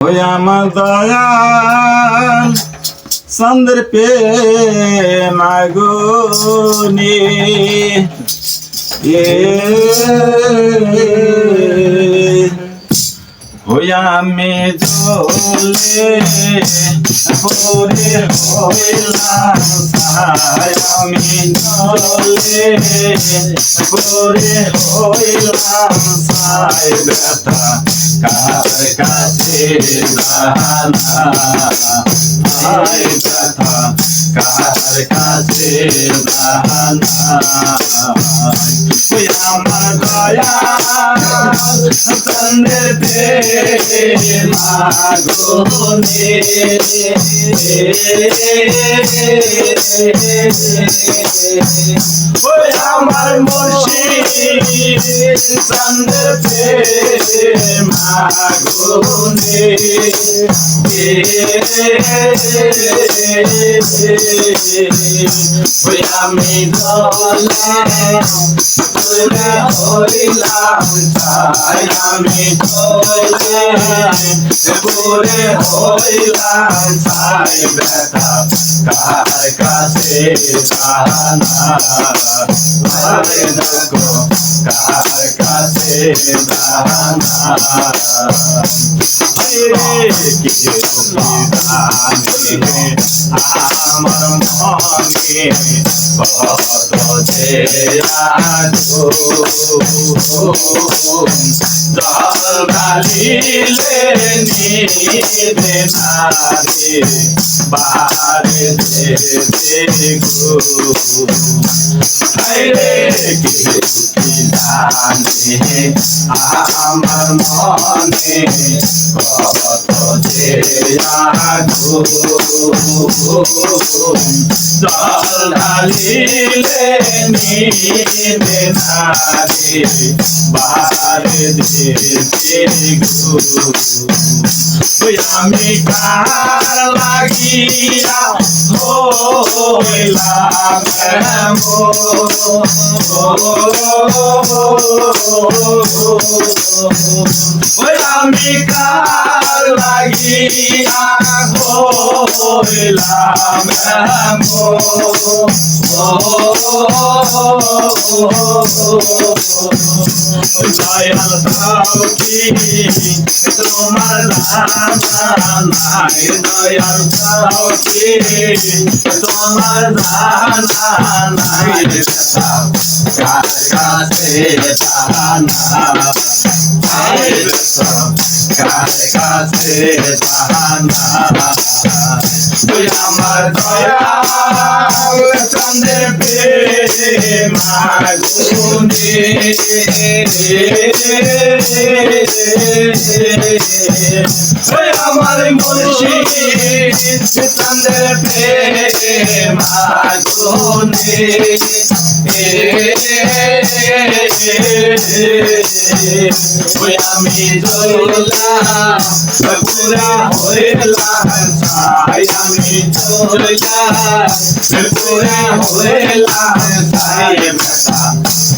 ওই আমার দয়াল চন্দ্র পে মাগুনি ওই আমি জ্বলে পরে হইলাম ছাই, আমি জ্বলে পরে হইলাম ছাই, ব্যথা কার কাছে জানা, হায় ব্যথা কার কাছে জানা। ওই আমার দয়া চন্দ্রের মাগুনে ওই আমার মুর্শিদ চন্দ্রের মাগুনে ওই আমি দলে হইলাম ছাই, আমি দলে পরে হইলাম ছাই, ব্যথা কার কাছে জানা, আরে দেখো কার কাছে জানা। আমার মনে কত যে জল ঢালিলে নিবে নারে বারে দেখো, জানে আমার মনে কত যে জল ঢালিলে নিবে নারে বারে দেখো। আমি কার লাগিয়া হইলাম আমি কার লাগিয়া হইলাম দয়াল দাও কি তোমার জানা নাই, দয়াল দাও কি তোমার জানা নাই, ব্যথা কার কাছে জানা, ব্যথা কার কাছে জানা। তুই আমার দয়াল চন্দ্রের মাগুনে আমার মুর্শিদ চন্দ্রের মাগুনে আমি দোলা পুরা হইলাম ছাই, আমি দোলা পুরা হইলাম ছাই, ব্যথা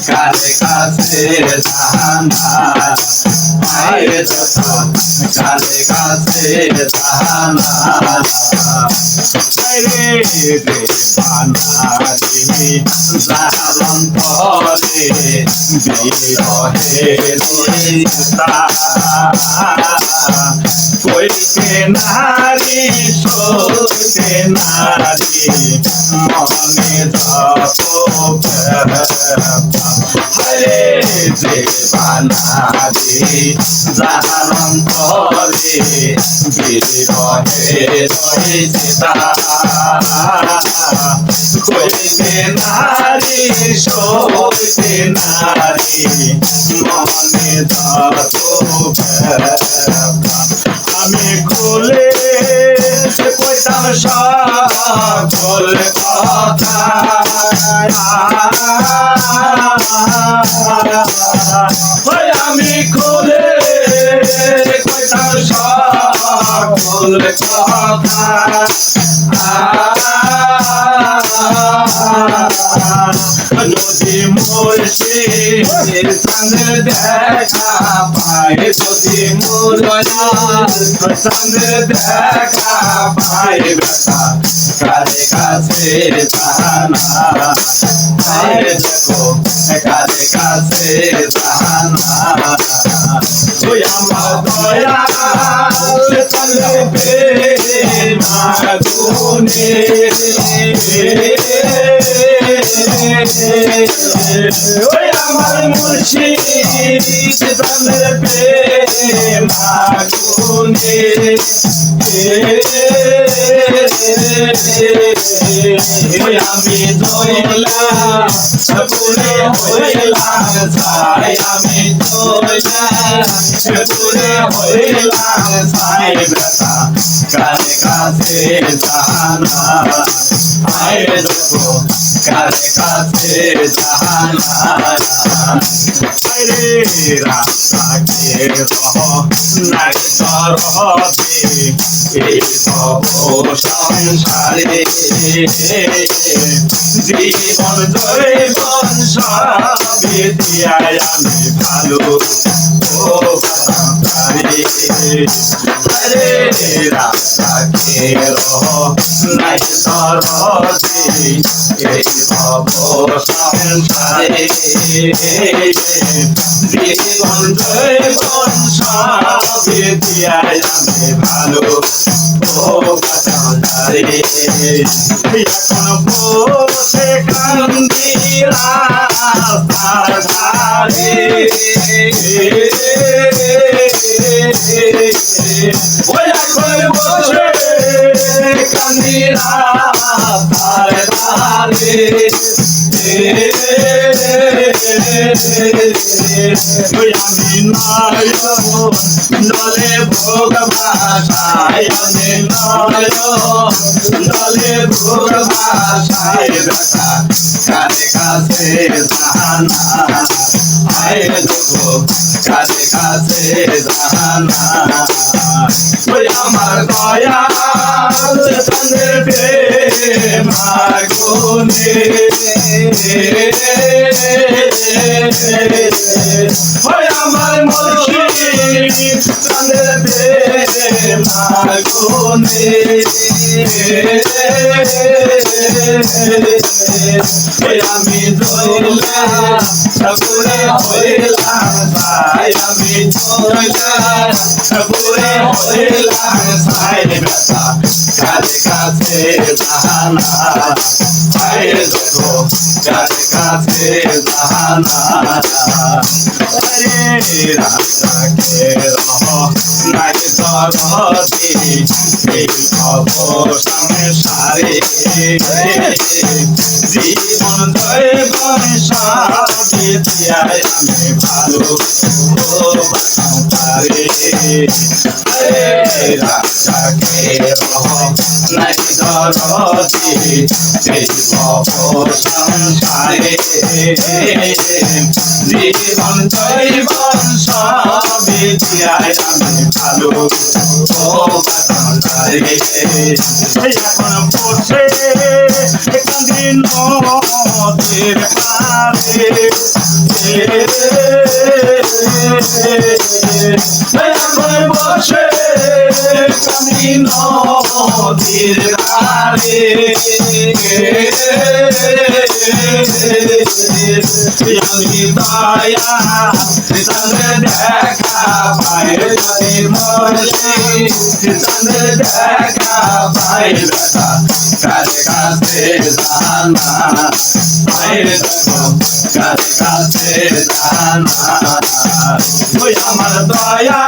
কার কাছে জানা, হায় ব্যথা কার কাছে জানা। রে বানারি জারম তরে বিরহে রইতা, কইতে নারী সইতে নারী মনে যত হরে যে বানারি জারম তরে বিরহে রইতা, কইতে নারী সইতে নারী মনে যত আমি খুলে কইতাম সকল কথা, আমি খুলে কইতাম সকল আসল কথা যদি মুর্শিদ চাঁদের দেখা পায় যদি চাঁদের দেখা পায় ব্যথা কারে কাছে জানা দেখো কারে কাছে জানা ওই আমার দয়া চলবে মাগুনে ওই আমার মুর্শিদ চলবে মাগুনে ওই আমি দোলা পুরে হইলাম ছাই আমি দোলা পুরে হইলাম ছাই ব্যথা কারে কাছে জানা আয় দেখো কারে কাছে জানা রে রাস্তাকে রহ নাই তরহতে এই সব সংসারে জীবন জৈবন সবে দিয়ায় আমি ভালো ও রে রাস্তাকে রহ নাই তরহতে এই সব সংসারে জীবন জৈবন সবে দিয়ায় আমি ভালো ও বাজারে এখন বসে কান্দি রাস্তার ধারে ওই এখন বসে কান্দি রাস্তার ধারে আমি নয়ন দলে ভোগ ভাষায় আমি নয়ন দলে ভোগ ভাষায় ব্যথা কারে কাছে জানা আয় দেখো কারে কাছে জানা ওই আমার দয়া চন্দ্রের প্রেম আগুনে ওই আমার মুর্শিদ চন্দ্রের প্রেম আগুনে ওই আমি দোলা পুরে হইলাম ছাই আমি দোলা পুরে হইলাম ছাই ব্যথা কারে কাছে জানা আয় দেখো কারে কাছে জানা রাস্তাকে রহ নাই তরহতে এই সব সংসারে জীবন জৈবন সবে দিয়ায় আমি ভালো ও বাসারে রাস্তাকে রহ নাই তরহতে এই সব সংসারে জীবন জৈবন সবে দিয়ায় আমি ভালো ও বাসারে এখন বসে কান্দি নদীর পারে এখন বসে কান্দি নদীর পারে আমি দয়া চন্দ্র দেখা পায় যদি মুর্শিদ চন্দ্র দেখা পায় ব্যথা কারে কাছে জানা আয় দেখো কারে কাছে জানা ওই আমার দয়া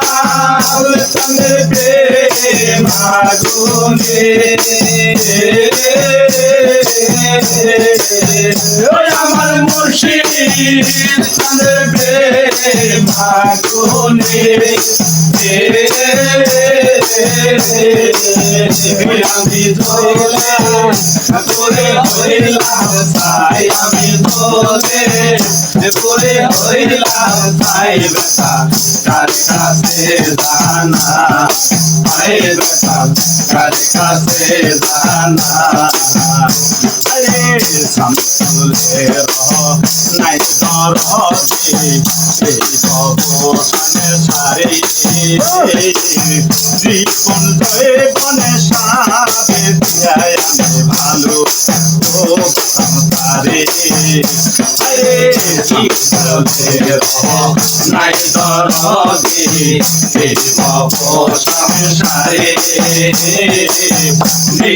চন্দ্র প্রেম আগুনে ওই আমার মুর্শিদ চন্দ্রে মাগুনে আমি দোলে করে হইলাম তাই আমি দোলে করে হইলাম তাই বেটা কার কাছে জানা তাই বেটা কার কাছে জানা আরে সামসুলে রহ নাই দরদি এই ভবনে ছাড়ি জীবন বনে সাবে দিয়াই আমি ভালো ও তারে আরে সামসুলে রহ নাই দরদি এই ভবনে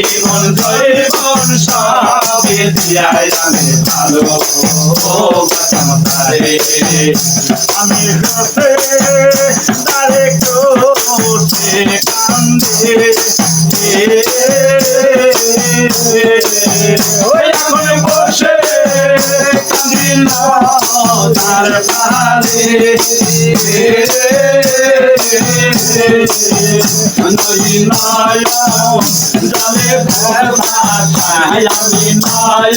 জীবন সাবে দিয়াই আমি ভালো ও তারে আমি রসে তারে কোটে কান্দে ওই এখন বসে কান্দি না তার পারে নয় জলে ভাষায় আমি নয়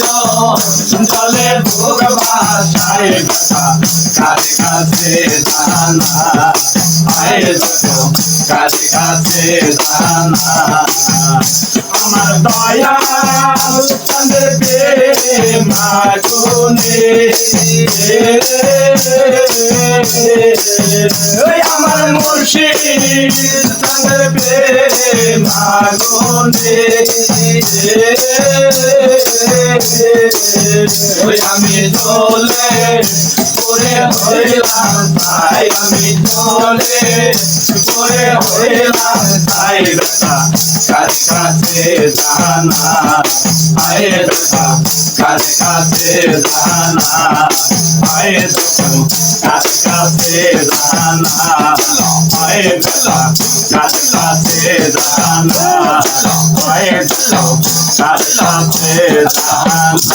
জলে ভোগ ভাষায় কথা কার কাছে জানা আয় দেখো কার কাছে জানা আমার দয়াল চন্দ্রে মাগুনে আমার মুর্শিদ চন্দ্রে মাগুনে আমি দোলে করে হইলাম তাই আমি দোলে করে হইলাম তাই বেটা কার কাছে জানা আয় বেটা কার কাছে জানা আয় দেখো কার কাছে জানা আয় বেটা কার কাছে জানা আয় দেখো কার কাছে জানা